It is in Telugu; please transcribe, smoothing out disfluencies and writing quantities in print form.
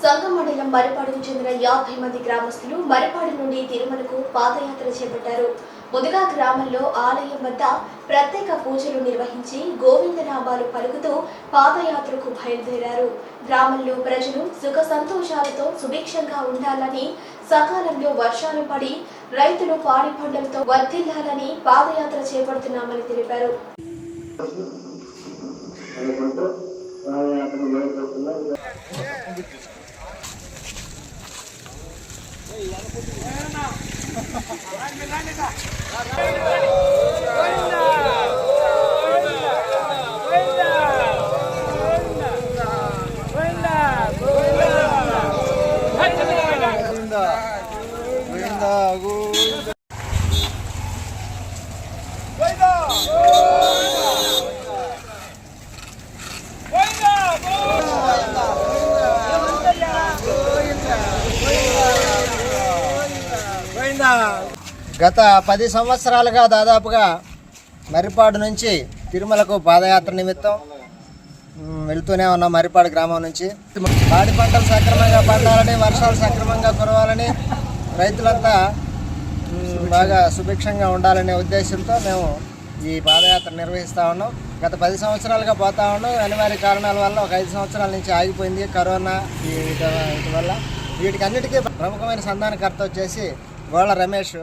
సంగం మండలం మరిపాడుకు చెందిన 50 మంది గ్రామస్తులు మరిపాడు నుండి తిరుమలకు పాదయాత్ర చేపట్టారు. ముందుగా గ్రామంలో ఆలయం వద్ద ప్రత్యేక పూజలు నిర్వహించి గోవిందనామాలు పలుకుతూ పాదయాత్రకు బయలుదేరారు. గ్రామంలో ప్రజలు సుఖ సంతోషాలతో సుభిక్షంగా ఉండాలని, సకాలంలో వర్షాలు పడి రైతులు పాడి పంటలతో వర్ధిల్లాలని పాదయాత్ర చేపడుతున్నామని తెలిపారు. గత 10 సంవత్సరాలుగా దాదాపుగా మరిపాడు నుంచి తిరుమలకు పాదయాత్ర నిమిత్తం వెళ్తూనే ఉన్నాం. మరిపాడు గ్రామం నుంచి పాడి పంటలు సక్రమంగా పండాలని, వర్షాలు సక్రమంగా కురవాలని, రైతులంతా బాగా సుభిక్షంగా ఉండాలనే ఉద్దేశంతో మేము ఈ పాదయాత్ర నిర్వహిస్తూ ఉన్నాం. గత 10 సంవత్సరాలుగా పోతా ఉన్నాం. అనివార్య కారణాల వల్ల ఒక 5 సంవత్సరాల నుంచి ఆగిపోయింది కరోనా. వీటి వల్ల వీటికి అన్నిటికీ ప్రముఖమైన సంధానకర్త వచ్చేసి గోళ్ళ రమేష్.